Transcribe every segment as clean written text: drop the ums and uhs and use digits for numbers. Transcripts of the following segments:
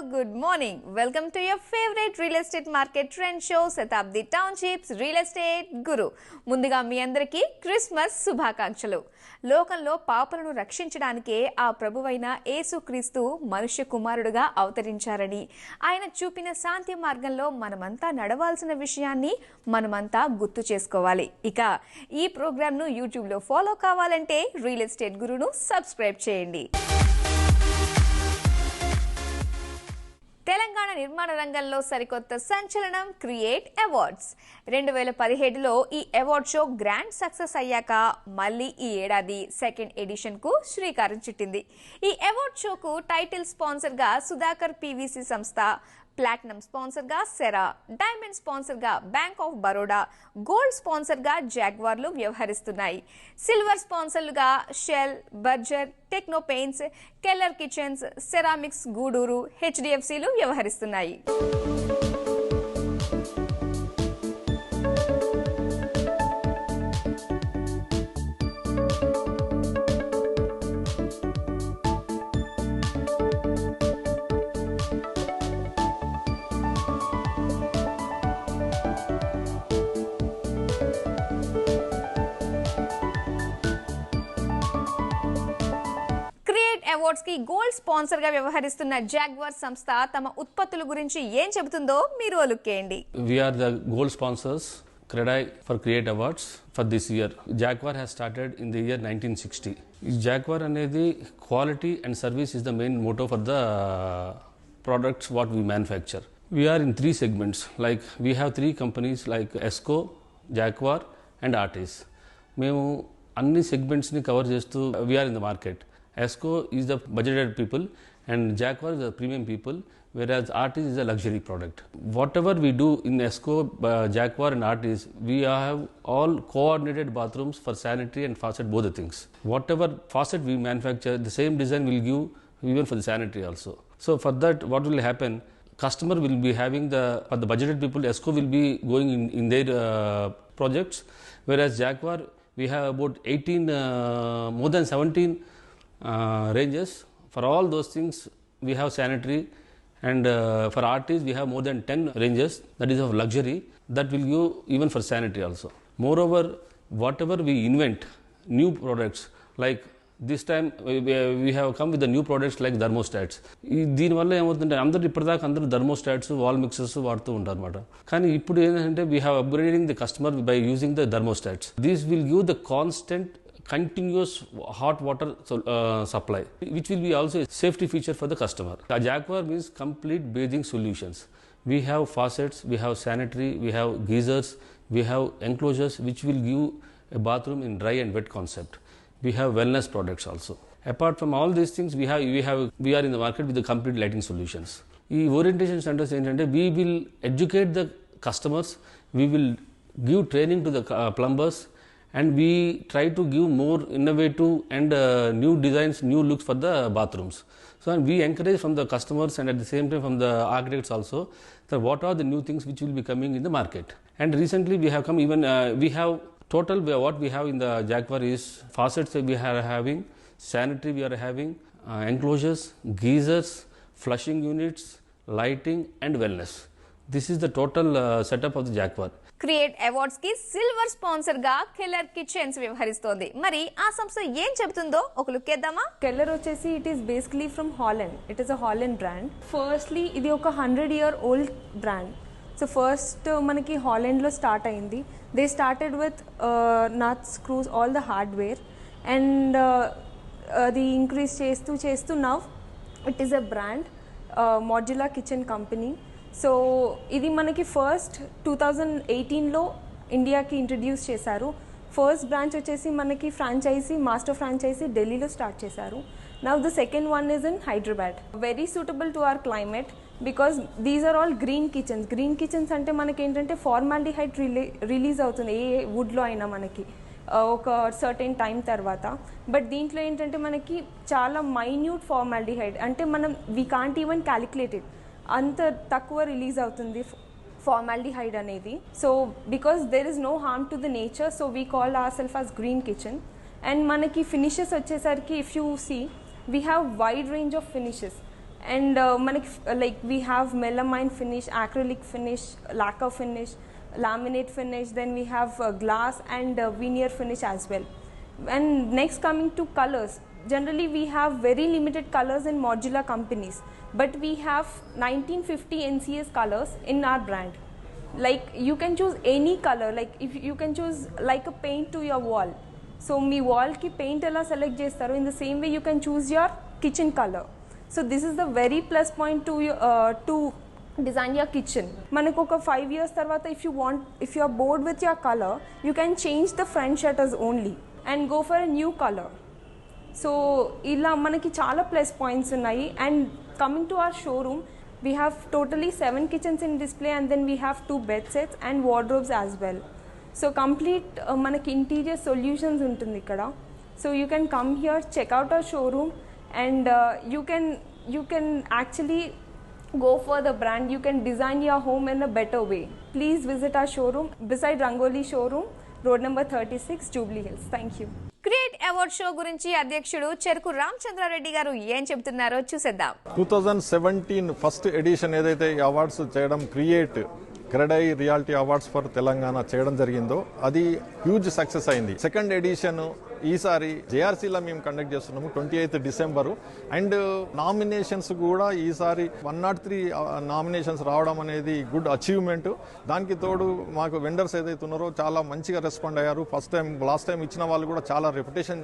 good morning. Welcome to your favorite real estate market trend show Shatabdi Townships Real Estate Guru. ముందుగా మీ అందరికీ Christmas శుభాకాంక్షలు. లోకంలో పాపులను రక్షించడానికే ఆ ప్రభువైన యేసుక్రీస్తు మనుష్య కుమారుడుగా అవతరించారని, ఆయన చూపిన శాంతి మార్గంలో మనమంతా నడవాల్సిన విషయాన్ని మనమంతా గుర్తు చేసుకోవాలి. ఇక ఈ ప్రోగ్రామ్ను యూట్యూబ్లో ఫాలో కావాలంటే రియల్ ఎస్టేట్ గురును సబ్స్క్రైబ్ చేయండి. తెలంగాణ నిర్మాణ రంగంలో సరికొత్త సంచలనం క్రియేట్ అవార్డ్స్. 2017లో ఈ అవార్డ్ షో గ్రాండ్ సక్సెస్ అయ్యాక మళ్ళీ ఈ ఏడాది సెకండ్ ఎడిషన్ కు శ్రీకారం చుట్టింది. ఈ అవార్డ్ షోకు టైటిల్ స్పాన్సర్ గా సుధాకర్ పీవీసీ సంస్థ, ప్లాటినం స్పాన్సర్ గా సెరా, డైమండ్ స్పాన్సర్ గా bank of Baroda, gold sponsor గా జాగ్వార్లు వ్యవహరిస్తున్నాయి. సిల్వర్ స్పాన్సర్లుగా Shell, Berger, Techno paints, Keller kitchens, ceramics Gudur, హెచ్డిఎఫ్సిలు వ్యవహరిస్తున్నాయి. అవార్డ్స్ కి గోల్డ్ స్పాన్సర్ గా వ్యవహరిస్తున్న జాగ్వార్ సంస్థ తమ ఉత్పత్తుల గురించి ఏం చెబుతుందో మీరు లుక్కేయండి. We are the gold sponsors CREDAI for Create Awards for this year. Jaguar has started in the year 1960. Jaguar అనేది quality and service is the main motto for the products what we manufacture. We are in three segments. Like we have three companies like ESCO, Jaguar and Artis. మేము అన్ని segments ని cover చేస్తూ we are in the market. ESCO is the budgeted people and Jaguar is the premium people, whereas Artis is a luxury product. Whatever we do in ESCO, Jaguar and Artis, we have all coordinated bathrooms for sanitary and faucet, both the things. Whatever faucet we manufacture, the same design will give even for the sanitary also. So for that, what will happen? Customer will be having for the budgeted people, ESCO will be going in their projects, whereas Jaguar, we have about 18, more than 17 ranges. For all those things we have sanitary, and for Artis we have more than 10 ranges, that is of luxury, that will give even for sanitary also. Moreover, whatever we invent new products, like this time we have come with the new products like thermostats. దీని వల్ల ఏమవుతుందంటే అందరూ ఇప్పటిదాకా అందరూ thermostats, wall mixers వాడుతూ ఉంటారు అనమాట. కానీ ఇప్పుడు ఏంటంటే we have upgrading the customer by using the thermostats. This will give the constant continuous hot water supply, which will be also a safety feature for the customer. Jaguar means complete bathing solutions. We have faucets, we have sanitary, we have geysers, we have enclosures which will give a bathroom in dry and wet concept. We have wellness products also. Apart from all these things, we are in the market with the complete lighting solutions. ఈ orientation centers ఏంటంటే we will educate the customers, we will give training to the plumbers, and we try to give more innovative and new designs, new looks for the bathrooms. So and we encourage from the customers and at the same time from the architects also that what are the new things which will be coming in the market. And recently we have come even we have total what we have in the Jaguar is faucets we are having, sanitary we are having, enclosures, geysers, flushing units, lighting and wellness. This is the total setup of the Jaguar. Create awards కి silver sponsor గా Keller kitchens వ్యవహరిస్తోంది. మరి ఆ సంస్థ ఏం చెబుతుందో ఒక look వేద్దామా. Keller వచ్చేసి it is basically from Holland. It is a Holland brand. Firstly ఇది ఒక 100-year old brand. So first మనకి హాలండ్లో స్టార్ట్ అయింది. They started with nuts, screws, all the hardware, and అది ఇంక్రీజ్ చేస్తూ now it is a brand, modular kitchen company. So ఇది మనకి first 2018లో ఇండియాకి ఇంట్రడ్యూస్ చేశారు. ఫస్ట్ బ్రాంచ్ వచ్చేసి మనకి ఫ్రాంచైజీ, మాస్టర్ ఫ్రాంచైజీ ఢిల్లీలో స్టార్ట్ చేశారు. Now the second one is in Hyderabad. Very suitable to our climate because these are all green kitchens. Green kitchens అంటే మనకి ఏంటంటే ఫార్మాల్డిహైడ్ రిలీజ్ అవుతుంది ఏ వుడ్లో అయినా మనకి ఒక సర్టెన్ టైం తర్వాత. బట్ దీంట్లో ఏంటంటే మనకి చాలా మైన్యూట్ ఫార్మాల్డిహైడ్, అంటే మనం we can't even calculate it, అంత తక్కువ రిలీజ్ అవుతుంది ఫార్మాల్డిహైడ్ అనేది. So because there is no harm to the nature, so we call our self as green kitchen. And మనకి ఫినిషెస్ వచ్చేసరికి if you see we have wide range of finishes. And మనకి like we have melamine finish, acrylic finish, lacquer finish, laminate finish, then we have glass and veneer finish as well. And next coming to colors, generally we have very limited colors in modular companies, but we have 1950 NCS colors in our brand. Like you can choose any color, like if you can choose like a paint to your wall. So me wall ki paint ఎలా select చేస్తారో, in the same way you can choose your kitchen color. So this is the very plus point to design your kitchen. మనకు ఒక 5 years తర్వాత if you are bored with your color, you can change the front shutters only and go for a new color. So ఇలా మనకి చాలా plus points ఉన్నాయి. And coming to our showroom, we have totally 7 kitchens in display, and then we have 2 bed sets and wardrobes as well. So complete మనకి interior solutions ఉంటుంది ఇక్కడ. So you can come here, check out our showroom, and you can actually go for the brand. You can design your home in a better way. Please visit our showroom beside Rangoli showroom, road number 36, Jubilee Hills. Thank you. Create award show గురించి అధ్యక్షుడు చెరుకు రామచంద్రారెడ్డి గారు ఏం చెబుతున్నారో చూసేద్దాం. 2017 first edition ఏదైతే ఈ awards చేయడం CREDAI reality awards for Telangana చేయడం జరిగిందో అది హ్యూజ్ సక్సెస్ అయింది. సెకండ్ ఎడిషన్ ఈసారి జేఆర్సీలో మేము కండక్ట్ చేస్తున్నాము 28th డిసెంబరు. అండ్ నామినేషన్స్ కూడా ఈసారి 103 నామినేషన్స్ రావడం అనేది గుడ్ అచీవ్మెంట్. దానికి తోడు మాకు వెండర్స్ ఏదైతే ఉన్నారో చాలా మంచిగా రెస్పాండ్ అయ్యారు. లాస్ట్ టైం ఇచ్చిన వాళ్ళు కూడా చాలా రెప్యుటేషన్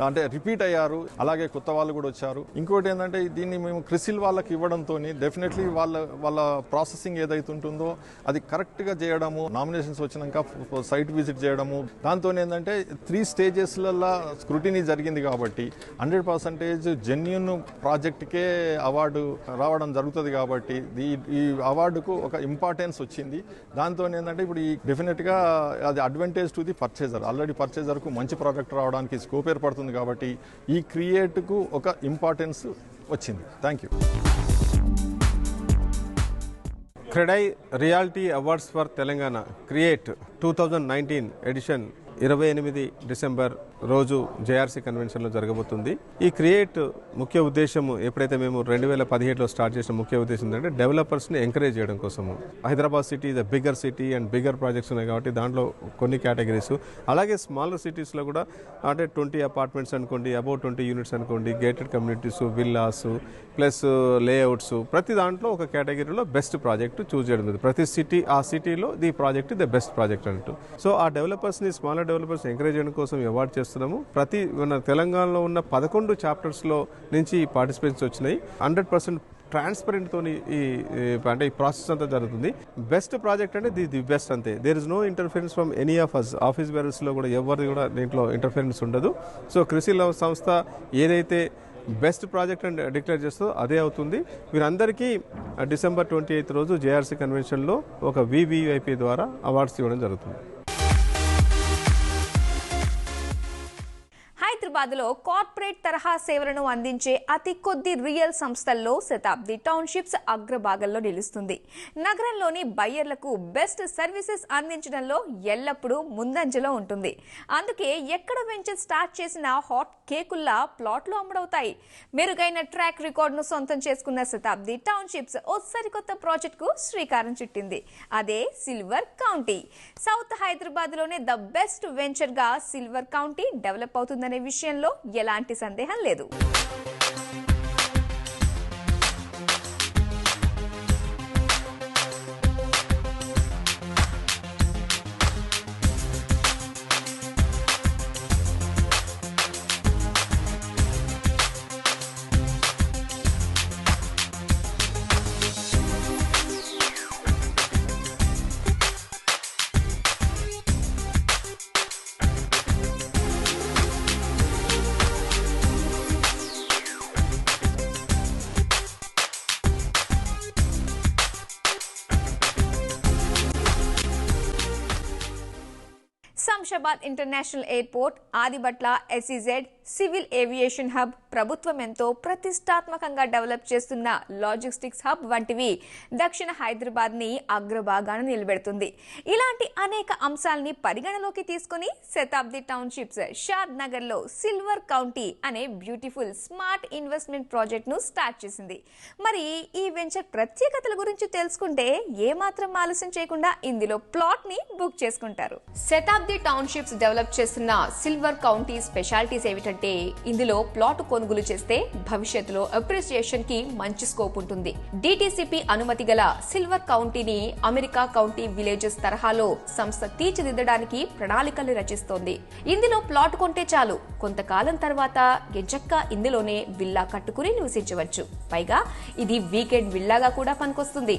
అంటే రిపీట్ అయ్యారు. అలాగే కొత్త వాళ్ళు కూడా వచ్చారు. ఇంకోటి ఏంటంటే దీన్ని మేము క్రిసిల్ వాళ్ళకి ఇవ్వడంతో డెఫినెట్లీ వాళ్ళ ప్రాసెసింగ్ ఏదైతే ఉంటుందో అది కరెక్ట్గా చేయడము, నామినేషన్స్ వచ్చినాక సైట్ విజిట్ చేయడము, దాంతో ఏంటంటే 3 స్టేజెస్లలో స్క్రూటినీ జరిగింది కాబట్టి 100% జెన్యూన్ ప్రాజెక్ట్కే అవార్డు రావడం జరుగుతుంది. కాబట్టి ఈ అవార్డుకు ఒక ఇంపార్టెన్స్ వచ్చింది. దాంతో ఏంటంటే ఇప్పుడు ఈ డెఫినెట్గా అది advantage to the purchaser. Already పర్చేజర్కు మంచి ప్రోడక్ట్ రావడానికి స్కోప్ ఏర్పడుతుంది. కాబట్టి ఈ క్రియేట్కు ఒక ఇంపార్టెన్స్ వచ్చింది. Thank you. CREDAI reality awards for Telangana create 2019 edition 28 December రోజు జేఆర్సీ కన్వెన్షన్లో జరగబోతుంది. ఈ క్రియేట్ ముఖ్య ఉద్దేశం ఎప్పుడైతే మేము 2017లో స్టార్ట్ చేసిన ముఖ్య ఉద్దేశం ఏంటంటే డెవలపర్స్ని ఎంకరేజ్ చేయడం కోసము. Hyderabad city the bigger city and bigger projects ఉన్నాయి కాబట్టి దాంట్లో కొన్ని కేటగిరీస్, అలాగే స్మాలర్ సిటీస్లో కూడా అంటే 20 అపార్ట్మెంట్స్ అనుకోండి, అబౌట్ 20 యూనిట్స్ అనుకోండి, gated communities, villas plus layouts, ప్రతి దాంట్లో ఒక కేటగిరీలో బెస్ట్ ప్రాజెక్ట్ చూస్ చేయడం జరుగుతుంది. ప్రతి సిటీ ఆ సిటీలో the project the best project అన్నట్టు. సో ఆ డెవలపర్స్ని స్మాలర్ డెవలపర్స్ ఎంకరేజ్ చేయడం కోసం అవార్డు చేస్తున్నాము. మన తెలంగాణలో ఉన్న 11 చాప్టర్స్లో నుంచి పార్టిసిపేట్స్ వచ్చినాయి. 100% ట్రాన్స్పరెంట్ తోని అంటే ఈ ప్రాసెస్ అంతా జరుగుతుంది. బెస్ట్ ప్రాజెక్ట్ అంటే ది బెస్ట్ అంతే. There is no interference from any of us. Office బేరర్స్లో కూడా ఎవరిది కూడా దీంట్లో ఇంటర్ఫిరెన్స్ ఉండదు. సో క్రిసిల్ సంస్థ ఏదైతే బెస్ట్ ప్రాజెక్ట్ అని డిక్లేర్ చేస్తుందో అదే అవుతుంది. వీరందరికీ డిసెంబర్ 28 రోజు జేఆర్సీ కన్వెన్షన్లో ఒక VVIP ద్వారా అవార్డ్స్ ఇవ్వడం జరుగుతుంది. హైదరాబాద్లో కార్పొరేట్ తరహా సేవలను అందించే అతి కొద్ది రియల్ సంస్థల్లో శతాబ్ది టౌన్షిప్స్ అగ్రభాగంలో నిలుస్తుంది. నగరంలోని బయ్యర్లకు బెస్ట్ సర్వీసెస్ అందించడంలో ఎల్లప్పుడూ ముందంజలో ఉంటుంది. అందుకే ఎక్కడ వెంచర్ స్టార్ట్ చేసిన హాట్ కేకుల్లా ప్లాట్లు అమ్ముడవుతాయి. మెరుగైన ట్రాక్ రికార్డును సొంతం చేసుకున్న శతాబ్ది టౌన్షిప్స్ ఓ సరికొత్త ప్రాజెక్టుకు శ్రీకారం చుట్టింది. అదే సిల్వర్ కౌంటీ. సౌత్ హైదరాబాద్లోనే ద బెస్ట్ వెంచర్గా సిల్వర్ కౌంటీ డెవలప్ అవుతుందనే విషయంలో ఎలాంటి సందేహం లేదు. Shamshabad international airport, Adibatla SEZ civil aviation hub, ప్రభుత్వం ఎంతో ప్రతిష్టాత్మకంగా డెవలప్ చేస్తున్న లాజిస్టిక్స్ హబ్ వంటివి దక్షిణ హైదరాబాద్ ని అగ్రభాగాన నిలబెడుతుంది. ఇలాంటి అనేక అంశాలని పరిగణలోకి తీసుకుని శతాబ్ది టౌన్షిప్స్ షాద్ నగర్ లో సిల్వర్ కౌంటీ అనే బ్యూటిఫుల్ స్మార్ట్ ఇన్వెస్ట్మెంట్ ప్రాజెక్ట్ ను స్టార్ట్ చేసింది. మరి ఈ వెంచర్ ప్రత్యేకతల గురించి తెలుసుకుంటే ఏమాత్రం ఆలస్యం చేయకుండా ఇందులో ప్లాట్ ని బుక్ చేసుకుంటారు. శతాబ్ది టౌన్షిప్స్ డెవలప్ చేస్తున్న సిల్వర్ కౌంటీ స్పెషాలిటీస్ ఏమిటంటే ఇందులో ప్లాట్ కొనుగోలు చేస్తే భవిష్యత్తులో అప్రిసియేషన్ కి మంచి స్కోప్ ఉంటుంది. డిటిసిపి అనుమతి గల సిల్వర్ కౌంటీని అమెరికా కౌంటీ విలేజెస్ తరహాలో సంస్థ తీర్చిదిద్దడానికి ప్రణాళికలు రచిస్తోంది. ఇందులో ప్లాట్ కొంటే చాలు, కొంతకాలం తర్వాత ఎంచక్కా ఇందులోనే విల్లా కట్టుకుని నివసించవచ్చు. పైగా ఇది వీకెండ్ విల్లాగా కూడా పనికొస్తుంది.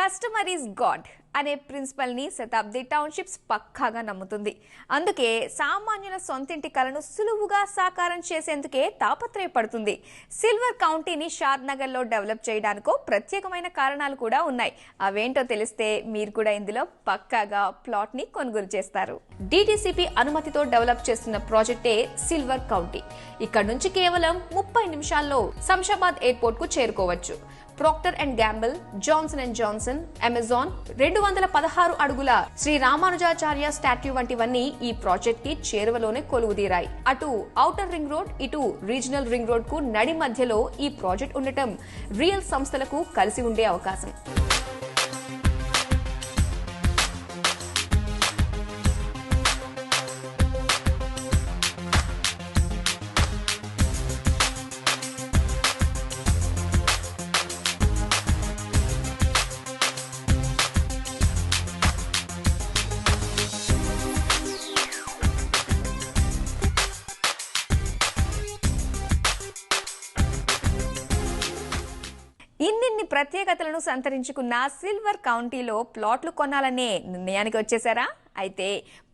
కస్టమర్ ఈజ్ గాడ్ అనే ప్రిన్సిపల్ ని శతాబ్ది టౌన్షిప్స్ పక్కాగా నమ్ముతుంది. అందుకే సామాన్యుల సొంతింటి కలను సులువుగా సాకారం చేసేందుకే తాపత్రయపడుతుంది. సిల్వర్ కౌంటీని షాద్ నగర్ లో డెవలప్ చేయడానికో ప్రత్యేకమైన కారణాలు కూడా ఉన్నాయి. అవేంటో తెలిస్తే మీరు కూడా ఇందులో పక్కాగా ప్లాట్ ని కొనుగోలు చేస్తారు. డిటిసిపి అనుమతితో డెవలప్ చేస్తున్న ప్రాజెక్టే సిల్వర్ కౌంటీ. ఇక్కడ నుంచి కేవలం 30 నిమిషాల్లో శంషాబాద్ ఎయిర్పోర్ట్ కు చేరుకోవచ్చు. Procter and Gamble, Johnson and Johnson, Amazon, 216 అడుగుల శ్రీ రామానుజాచార్య స్టాట్యూ వంటివన్నీ ఈ ప్రాజెక్ట్ కి చేరువలోనే కొలువుదీరాయి. అటు ఔటర్ రింగ్ రోడ్, ఇటు రీజనల్ రింగ్ రోడ్ కు నడి మధ్యలో ఈ ప్రాజెక్ట్ ఉండటం రియల్ సంస్థలకు కలిసి ఉండే అవకాశం. ఇన్నిన్ని ప్రత్యేకతలను సంతరించుకున్న సిల్వర్ కౌంటీలో ప్లాట్లు కొనాలనే నిర్ణయానికి వచ్చేసారా? అయితే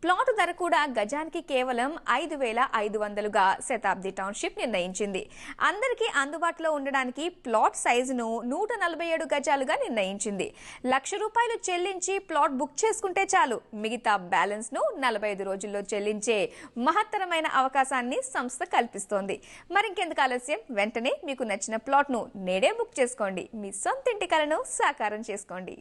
ప్లాట్ ధర కూడా గజానికి కేవలం 5,500గా శతాబ్ది టౌన్షిప్ నిర్ణయించింది. అందరికీ అందుబాటులో ఉండడానికి ప్లాట్ సైజును 147 గజాలుగా నిర్ణయించింది. ₹1,00,000 చెల్లించి ప్లాట్ బుక్ చేసుకుంటే చాలు, మిగతా బ్యాలెన్స్ ను 45 రోజుల్లో చెల్లించే మహత్తరమైన అవకాశాన్ని సంస్థ కల్పిస్తోంది. మరింకెందుకు ఆలస్యం, వెంటనే మీకు నచ్చిన ప్లాట్ ను నేడే బుక్ చేసుకోండి. మీ సొంతింటి కలను సాకారం చేసుకోండి.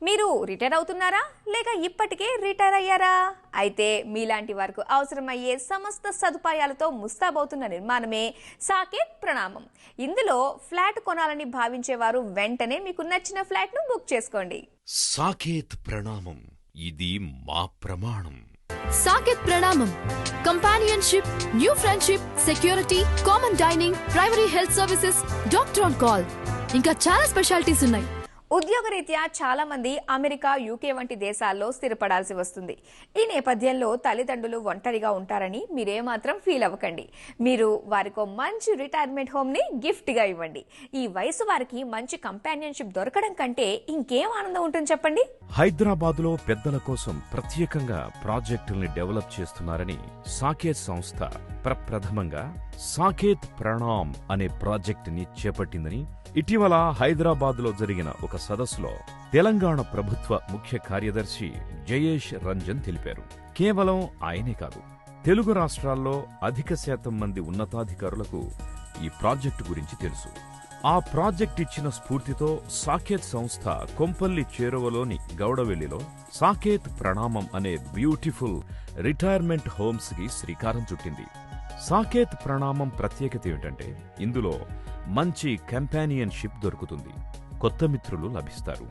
మీరు రిటైర్ అవుతున్నారా, లేక ఇప్పటికే రిటైర్ అయ్యారా? అయితే మీలాంటి వారికి అవసరమయ్యే సమస్త సదుపాయాలతో ముస్తాబవుతున్న నిర్మాణమే సాకేత్ ప్రణామం. ఇందులో ఫ్లాట్ కొనాలని భావించేవారు వెంటనే మీకు నచ్చిన ఫ్లాట్ ను బుక్ చేసుకోండి. సాకేత్ ప్రణామం, ఇది మా ప్రమాణం. సాకేత్ ప్రణామం companionship, new friendship, security, common dining, primary health services, doctor on call, ఇంకా చాలా స్పెషాలిటీస్ ఉన్నాయి. ఉద్యోగరీత్యా చాలా మంది అమెరికా, యూకే వంటి దేశాల్లో స్థిరపడాల్సి వస్తుంది. ఈ నేపథ్యంలో తల్లిదండ్రులు ఒంటరిగా ఉంటారని మీరేమాత్రం ఫీల్ అవ్వకండి. మీరు వారికో మంచి రిటైర్మెంట్ హోమ్ ని గిఫ్ట్ గా ఇవ్వండి. ఈ వయసు వారికి మంచి కంపానియన్షిప్ దొరకడం కంటే ఇంకేం ఆనందం ఉంటుంది చెప్పండి. హైదరాబాద్ లో పెద్దల కోసం ప్రత్యేకంగా ప్రాజెక్టుల్ని డెవలప్ చేస్తున్నారని సాకేత్ సంస్థ ప్రప్రథమంగా సాకేత్ ప్రణామ్ అనే ప్రాజెక్ట్ ని చేపట్టిందని ఇటీవల హైదరాబాద్ లో జరిగిన ఒక సదస్సులో తెలంగాణ ప్రభుత్వ ముఖ్య కార్యదర్శి జయేష్ రంజన్ తెలిపారు. కేవలం ఆయనే కాదు, తెలుగు రాష్ట్రాల్లో అధిక శాతం మంది ఉన్నతాధికారులకు ఈ ప్రాజెక్టు గురించి తెలుసు. ఆ ప్రాజెక్ట్ ఇచ్చిన స్ఫూర్తితో సాకేత్ సంస్థ కొంపల్లి చేరువలోని గౌడవెల్లిలో సాకేత్ ప్రణామం అనే బ్యూటిఫుల్ రిటైర్మెంట్ హోమ్స్ కి శ్రీకారం చుట్టింది. సాకేత్ ప్రణామం ప్రత్యేకత ఏమిటంటే ఇందులో మంచి కంపానియన్షిప్ దొరుకుతుంది, కొత్త మిత్రులు లభిస్తారు,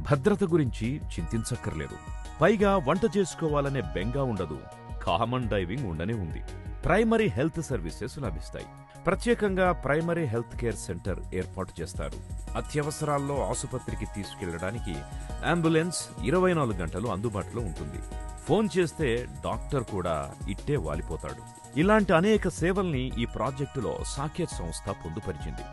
భద్రత గురించి చింతించక్కర్లేదు, పైగా వంట చేసుకోవాలనే బెంగ ఉండదు, కామన్ డైవింగ్ ఉండనే ఉంది, ప్రైమరీ హెల్త్ సర్వీసెస్ లభిస్తాయి. ప్రత్యేకంగా ప్రైమరీ హెల్త్ కేర్ సెంటర్ ఏర్పాటు చేస్తారు. అత్యవసరాల్లో ఆసుపత్రికి తీసుకెళ్లడానికి అంబులెన్స్ 24 గంటలు అందుబాటులో ఉంటుంది. ఫోన్ చేస్తే డాక్టర్ కూడా ఇట్టే వాలిపోతాడు. ఇలాంటి అనేక సేవల్ని ఈ ప్రాజెక్టులో సాకేత్ సంస్థ పొందుపరిచింది.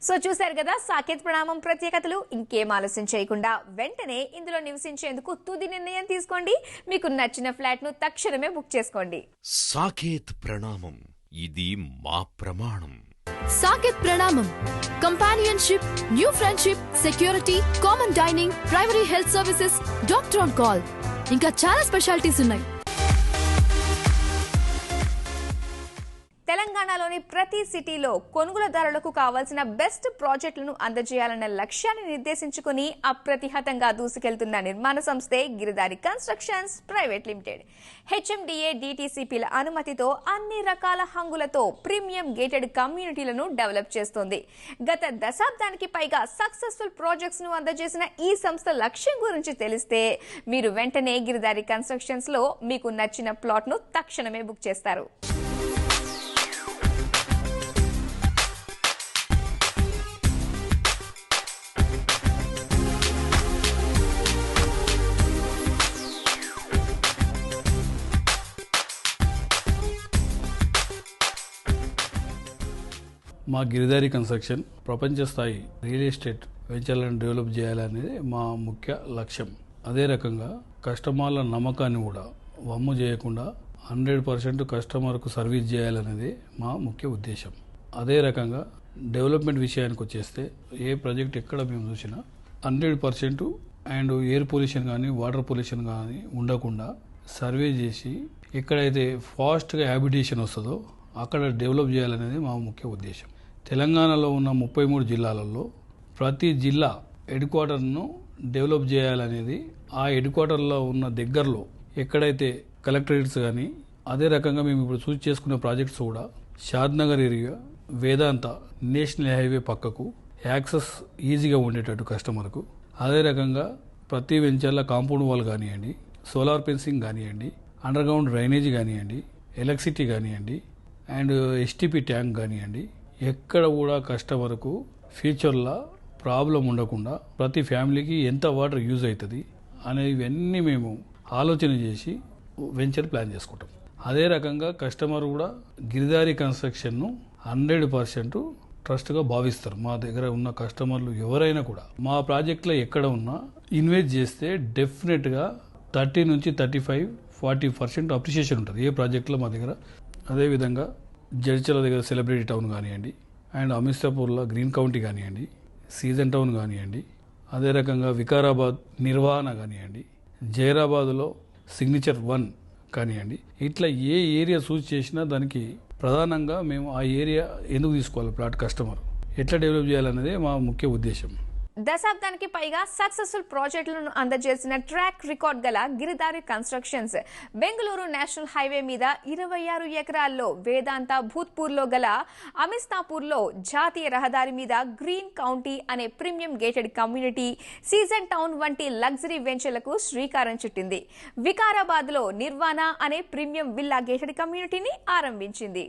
సో చూశారు కదా సాకేత్ ప్రణామం ప్రత్యేకతలు. ఇంకేం ఆలస్యం చేయకుండా వెంటనే ఇందులో నివసించేందుకు తుది నిర్ణయం తీసుకోండి. మీకు నచ్చిన ఫ్లాట్ ను తక్షణమే బుక్ చేసుకోండి. సాకేత్ ప్రణామం, ఇది మా ప్రమాణం. సాకేత్ ప్రణామం companionship, new friendship, security, common dining, primary health services, doctor on call, ఇంకా చాలా స్పెషాలిటీస్ ఉన్నాయి. తెలంగాణలోని ప్రతి సిటీలో కొనుగోలుదారులకు కావాల్సిన బెస్ట్ ప్రాజెక్టులను అందజేయాలన్న లక్ష్యాన్ని నిర్దేశించుకుని అప్రతిహతంగా దూసుకెళ్తున్న నిర్మాణ సంస్థే Giridhari constructions private limited. HMDA డిటిసిపిల అనుమతితో అన్ని రకాల హంగులతో ప్రీమియం గేటెడ్ కమ్యూనిటీలను డెవలప్ చేస్తోంది. గత దశాబ్దానికి పైగా సక్సెస్ఫుల్ ప్రాజెక్ట్స్ ను అందజేసిన ఈ సంస్థ లక్ష్యం గురించి తెలిస్తే మీరు వెంటనే గిరిదారి కన్స్ట్రక్షన్స్ లో మీకు నచ్చిన ప్లాట్ ను తక్షణమే బుక్ చేస్తారు. మా గిరిదారి కన్స్ట్రక్షన్ ప్రపంచ స్థాయి రియల్ ఎస్టేట్ వెంచర్లను డెవలప్ చేయాలనేది మా ముఖ్య లక్ష్యం. అదే రకంగా కస్టమర్ల నమ్మకాన్ని కూడా వమ్ము చేయకుండా 100% కస్టమర్కు సర్వీస్ చేయాలనేది మా ముఖ్య ఉద్దేశం. అదే రకంగా డెవలప్మెంట్ విషయానికి వచ్చేస్తే ఏ ప్రాజెక్ట్ ఎక్కడ మేము చూసినా 100% అండ్ ఎయిర్ పొల్యూషన్ కానీ వాటర్ పొల్యూషన్ కానీ ఉండకుండా సర్వే చేసి ఎక్కడైతే ఫాస్ట్గా హ్యాబిటేషన్ వస్తుందో అక్కడ డెవలప్ చేయాలనేది మా ముఖ్య ఉద్దేశం. తెలంగాణలో ఉన్న 33 జిల్లాలలో ప్రతి జిల్లా హెడ్ క్వార్టర్ను డెవలప్ చేయాలనేది, ఆ హెడ్ క్వార్టర్లో ఉన్న దగ్గరలో ఎక్కడైతే కలెక్టరేట్స్ కానీ, అదే రకంగా మేము ఇప్పుడు చూస్ చేసుకున్న ప్రాజెక్ట్స్ కూడా షాద్నగర్ ఏరియా, వేదాంత నేషనల్ హైవే పక్కకు యాక్సెస్ ఈజీగా ఉండేటట్టు కస్టమర్కు. అదే రకంగా ప్రతి వెంచర్ల కాంపౌండ్ వాల్ కానివ్వండి, సోలార్ ఫెన్సింగ్ కానివ్వండి, అండర్ గ్రౌండ్ డ్రైనేజ్ కానివ్వండి, ఎలక్ట్రిసిటీ కానివ్వండి, అండ్ ఎస్టీపీ ట్యాంక్ కానివ్వండి, ఎక్కడ కూడా కస్టమర్కు ఫ్యూచర్లో ప్రాబ్లం ఉండకుండా ప్రతి ఫ్యామిలీకి ఎంత వాటర్ యూజ్ అవుతుంది అనేవన్నీ మేము ఆలోచన చేసి వెంచర్ ప్లాన్ చేసుకుంటాం. అదే రకంగా కస్టమర్ కూడా గిరిదారి కన్స్ట్రక్షన్ను 100% ట్రస్ట్గా భావిస్తారు. మా దగ్గర ఉన్న కస్టమర్లు ఎవరైనా కూడా మా ప్రాజెక్ట్లో ఎక్కడ ఉన్నా ఇన్వెస్ట్ చేస్తే డెఫినెట్గా 30 నుంచి 35-40% అప్రిషియేషన్ ఉంటుంది ఏ ప్రాజెక్ట్లో మా దగ్గర. అదేవిధంగా జడ్చల దగ్గర సెలబ్రిటీ టౌన్ కానివ్వండి, అండ్ అమిర్సాపూర్లో గ్రీన్ కౌంటీ కానివ్వండి, సీజన్ టౌన్ కానివ్వండి, అదే రకంగా వికారాబాద్ నిర్వహణ కానివ్వండి, జైరాబాద్లో సిగ్నేచర్ 1 కానివ్వండి, ఇట్లా ఏ ఏరియా చూస్ చేసినా దానికి ప్రధానంగా మేము ఆ ఏరియా ఎందుకు తీసుకోవాలి, ప్లాట్ కస్టమర్ ఎట్లా డెవలప్ చేయాలనేదే మా ముఖ్య ఉద్దేశం. దశాబ్దానికి పైగా సక్సెస్ఫుల్ ప్రాజెక్టులను అందజేసిన ట్రాక్ రికార్డ్ గల Giridhari constructions Bengaluru national highway మీద 26 ఎకరాల్లో, వేదాంత భూత్పూర్లో గల అమిస్తాపూర్లో జాతీయ రహదారి మీద గ్రీన్ కౌంటీ అనే premium gated community, season town వంటి లగ్జరీ వెంచర్లకు శ్రీకారం చుట్టింది. వికారాబాద్లో నిర్వాణ అనే ప్రీమియం విల్లా గేటెడ్ కమ్యూనిటీని ఆరంభించింది.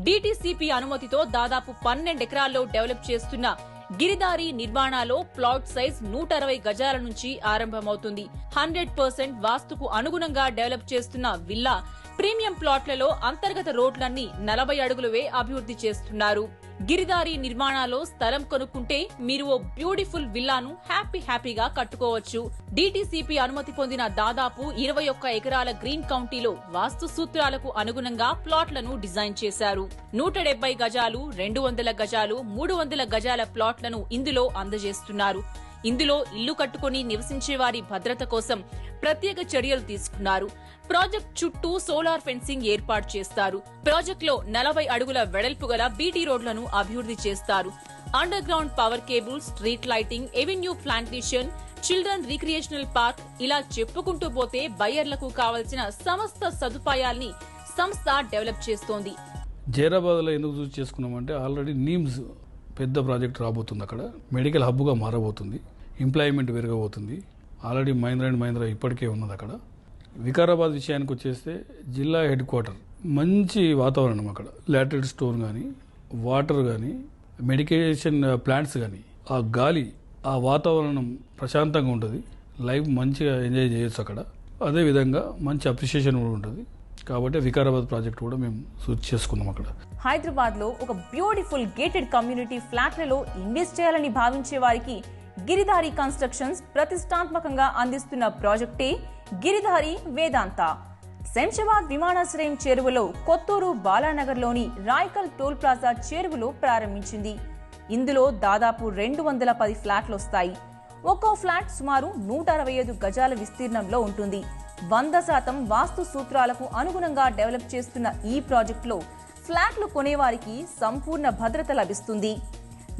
డిటిసిపి అనుమతితో దాదాపు 12 ఎకరాల్లో డెవలప్ చేస్తున్న గిరిదారి నిర్మాణాలో ప్లాట్ సైజ్ 160 గజాల నుంచి ఆరంభమవుతుంది. 100% వాస్తుకు అనుగుణంగా డెవలప్ చేస్తున్న విల్లా ప్రీమియం ప్లాట్లలో అంతర్గత రోడ్లన్నీ 40 అడుగులవే అభివృద్ధి చేస్తున్నారు. గిరిదారి నిర్మాణాలో స్థలం కొనుక్కుంటే మీరు ఓ బ్యూటిఫుల్ విల్లాను హ్యాపీగా కట్టుకోవచ్చు. డిటిసిపి అనుమతి పొందిన దాదాపు 21 ఎకరాల గ్రీన్ కౌంటీలో వాస్తు సూత్రాలకు అనుగుణంగా ప్లాట్లను డిజైన్ చేశారు. 170 గజాలు, 200 గజాలు, 300 గజాల ప్లాట్లను ఇందులో అందజేస్తున్నారు. ఇందులో ఇల్లు కట్టుకుని నివసించే వారి భద్రత కోసం ప్రత్యేక చర్యలు తీసుకున్నారు. ప్రాజెక్ట్ చుట్టూ సోలార్ ఫెన్సింగ్ ఏర్పాటు చేస్తారు. ప్రాజెక్టులో 40 అడుగుల వెడల్పు గల బీటీ రోడ్లను అభివృద్ధి చేస్తారు. Under ground power cable, street lighting, avenue plantation, children recreational park, ఇలా చెప్పుకుంటూ పోతే బయ్యర్లకు కావలసిన సమస్త సదుపాయాల్ని సంస్థ డెవలప్ చేస్తోంది. జైరాబాద్లో ఎందుకు చూస్ చేసుకున్నామంటే ఆల్రెడీ నీమ్స్ పెద్ద ప్రాజెక్ట్ రాబోతుంది. అక్కడ మెడికల్ హబ్గా మారబోతుంది. ఎంప్లాయ్మెంట్ పెరగబోతుంది. ఆల్రెడీ మహీంద్రా అండ్ మహీంద్రా ఇప్పటికే ఉన్నది అక్కడ. వికారాబాద్ విషయానికి వచ్చేస్తే జిల్లా హెడ్ క్వార్టర్, మంచి వాతావరణం అక్కడ. లాటరీ స్టోర్ కానీ, వాటర్ కానీ, మెడికేషన్ ప్లాంట్స్ కానీ, ఆ గాలి, ఆ వాతావరణం ప్రశాంతంగా ఉంటుంది. లైఫ్ మంచిగా ఎంజాయ్ చేయొచ్చు అక్కడ. అదేవిధంగా మంచి అప్రిషియేషన్ కూడా ఉంటుంది. కాబట్టి వికారాబాద్ ప్రాజెక్ట్ కూడా మేము సూచ్ చేసుకున్నాం అక్కడ. హైదరాబాద్లో ఒక బ్యూటిఫుల్ గేటెడ్ కమ్యూనిటీ ఫ్లాట్లలో ఇన్వెస్ట్ చేయాలని భావించే వారికి గిరిధారి కన్స్ట్రక్షన్స్ ప్రతిష్టాత్మకంగా అందిస్తున్న ప్రాజెక్టే గిరిధారి వేదాంత. శంషాబాద్ విమానాశ్రయం చేరువలో కొత్తూరు బాలానగర్లోని రాయ్కల్ టోల్ ప్లాజా చేరువలో ప్రారంభించింది. ఇందులో దాదాపు 210 ఫ్లాట్లు వస్తాయి. ఒక్కో ఫ్లాట్ సుమారు 165 గజాల విస్తీర్ణంలో ఉంటుంది. 100% వాస్తు సూత్రాలకు అనుగుణంగా డెవలప్ చేస్తున్న ఈ ప్రాజెక్టులో ఫ్లాట్లు కొనేవారికి సంపూర్ణ భద్రత లభిస్తుంది.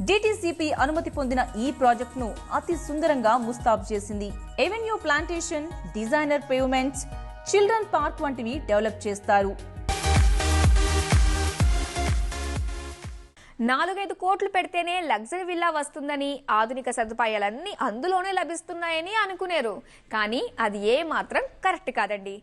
డిటిసిపి అనుమతి పొందిన ఈ ప్రాజెక్టును అతి సుందరంగా ముస్తాబు చేసింది. Avenue plantation, designer pavements, children park వంటివి డెవలప్ చేస్తారు. 4-5 కోట్లు పెడితేనే లగ్జరీ విల్లా వస్తుందని, ఆధునిక సదుపాయాలన్నీ అందులోనే లభిస్తున్నాయని అనుకునేరు. కానీ అది ఏ మాత్రం కరెక్ట్ కాదండి.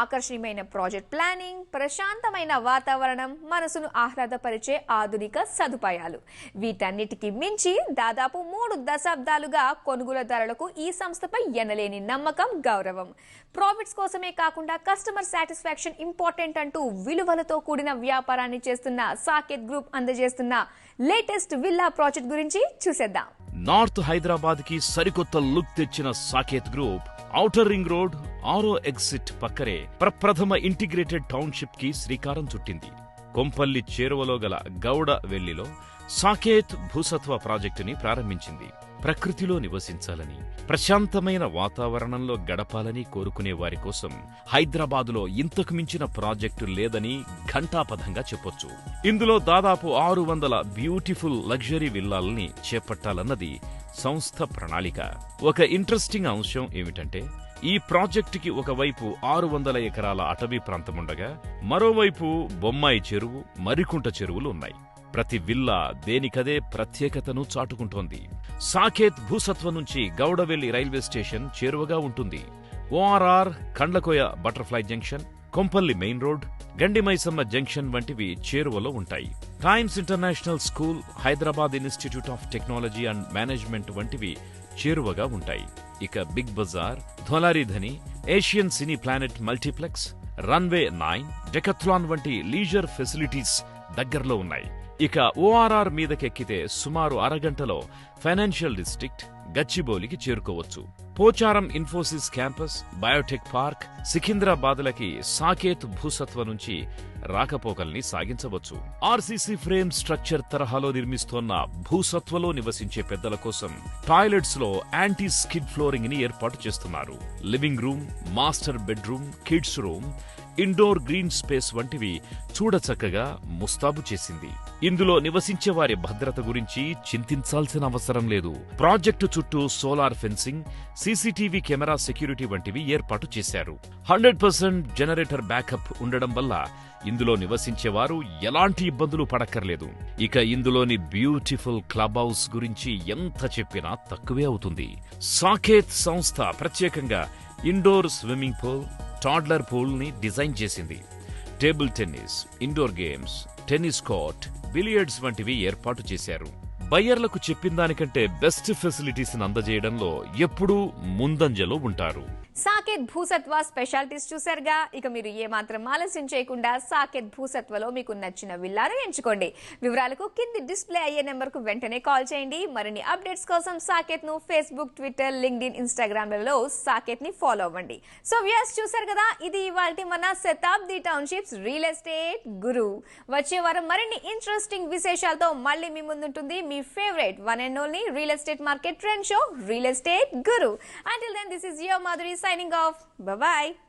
ఆకర్షణీయమైన ప్రాజెక్ట్ ప్లానింగ్, ప్రశాంతమైన వాతావరణం, మనసును ఆహ్లాదపరిచే ఆధునిక సదుపాయాలు, వీటన్నిటికీ మించి దాదాపు 3 దశాబ్దాలుగా కొనుగోలుదారులకు ఈ సంస్థపై ఎనలేని నమ్మకం, గౌరవం. ప్రాఫిట్స్ కోసమే కాకుండా కస్టమర్ సాటిస్ఫాక్షన్ ఇంపార్టెంట్ అంటూ విలువలతో కూడిన వ్యాపారాన్ని చేస్తున్న సాకేత్ గ్రూప్ అందజేస్తున్న లేటెస్ట్ విల్లా ప్రాజెక్ట్ గురించి చూసేద్దాం. నార్త్ హైదరాబాద్ కి సరికొత్త లుక్ తెచ్చిన Saket group outer ring road 6వ ఎగ్జిట్ పక్కనే ప్రప్రథమ ఇంటిగ్రేటెడ్ టౌన్షిప్ కి శ్రీకారం చుట్టింది. కొంపల్లి చేరువలో గల గౌడ వెల్లిలో సాకేత్ భూసత్వ ప్రాజెక్టుని ప్రారంభించింది. ప్రకృతిలో నివసించాలని, ప్రశాంతమైన వాతావరణంలో గడపాలని కోరుకునే వారి కోసం హైదరాబాదులో ఇంతకు మించిన ప్రాజెక్టు లేదని ఘంటాపథంగా చెప్పొచ్చు. ఇందులో దాదాపు 600 బ్యూటిఫుల్ లగ్జరీ విల్లాల్ని చేపట్టాలన్నది సంస్థ ప్రణాళిక. ఒక ఇంట్రెస్టింగ్ అంశం ఏమిటంటే, ఈ ప్రాజెక్టుకి ఒకవైపు 600 ఎకరాల అటవీ ప్రాంతముండగా మరోవైపు బొమ్మాయి చెరువు, మరికుంట చెరువులు ఉన్నాయి. ప్రతి విల్లా దేనికదే ప్రత్యేకతను చాటుకుంటోంది. సాకేత్ భూసత్వ నుంచి గౌడవెల్లి రైల్వే స్టేషన్ చేరువగా ఉంటుంది. ORR, Kandlakoya butterfly junction, Kompally main road, Gandimaisamma junction వంటివి చేరువలో ఉంటాయి. Times international school, Hyderabad institute of technology and management వంటివి చేరువగా ఉంటాయి. ఇక బిగ్ బజార్, ధొలారిధని, ఏషియన్ సినీ ప్లానెట్ మల్టీప్లెక్స్, రన్వే 9, డెకథ్లాన్ వంటి లీజర్ ఫెసిలిటీస్ దగ్గరలో ఉన్నాయి. ఇక ఓఆర్ఆర్ మీదకెక్కితే సుమారు అరగంటలో ఫైనాన్షియల్ డిస్ట్రిక్ట్, గచ్చిబౌలికి చేరుకోవచ్చు. Pocharam Infosys campus, biotech park, సికింద్రాబాద్లకి సాకేత్ భూసత్వ నుంచి రాకపోకల్ని సాగించవచ్చు. ఆర్సీసీ ఫ్రేమ్ స్ట్రక్చర్ తరహాలో నిర్మిస్తోన్న భూసత్వలో నివసించే పెద్దల కోసం టాయిలెట్స్ లో యాంటీ స్కిడ్ ఫ్లోరింగ్ ని ఏర్పాటు చేస్తున్నారు. Living room, master bedroom, kids room, indoor green space వంటివి చూడచక్కగా ముస్తాబు చేసింది. ఇందులో నివసించే వారి భద్రత గురించి చింతించాల్సిన అవసరం లేదు. ప్రాజెక్టు చుట్టూ solar fencing, CCTV camera security వంటివి ఏర్పాటు చేశారు. 100% జనరేటర్ బ్యాకప్ ఉండడం వల్ల ఇందులో నివసించేవారు ఎలాంటి ఇబ్బందులు పడక్కర్లేదు. ఇక ఇందులోని బ్యూటిఫుల్ క్లబ్ హౌస్ గురించి ఎంత చెప్పినా తక్కువే అవుతుంది. సాకేత్ సంస్థ ప్రత్యేకంగా indoor swimming pool, toddler pool ని డిజైన్ చేసింది. Table tennis, indoor games, tennis court, billiards వంటివి ఏర్పాటు చేశారు. బయ్యర్లకు చెప్పిన దానికంటే బెస్ట్ ఫెసిలిటీస్ అందజేయడంలో ఎప్పుడూ ముందంజలో ఉంటారు. సాకేత్ భూసత్వ స్పెషాలిటీస్ చూసారుగా, ఇక మీరు ఏమాత్రం ఆలస్యం చేయకుండా సాకేత్ భూసత్వలో మీకు నచ్చిన విల్లాను ఎంచుకోండి. వివరాలకు కింది డిస్ప్లే అయ్యే నెంబర్ కు వెంటనే కాల్ చేయండి. మరిన్ని అప్డేట్స్ కోసం సాకేత్ ను ఫేస్బుక్, ట్విట్టర్, లింక్డ్ఇన్, ఇన్స్టాగ్రామ్ లలో సాకేత్ ని ఫాలో అవ్వండి. సో వ్యూయర్స్ చూసారు కదా, ఇది ఇవాల్టి మన Shatabdi townships real estate guru. వచ్చే వారం మరిన్ని ఇంట్రెస్టింగ్ విశేషాలతో మళ్ళీ మీ ముందుంటుంది మీ favourite one and only real estate market trend show real estate Guru. Until then, this is your Madhuri signing off. Bye-bye.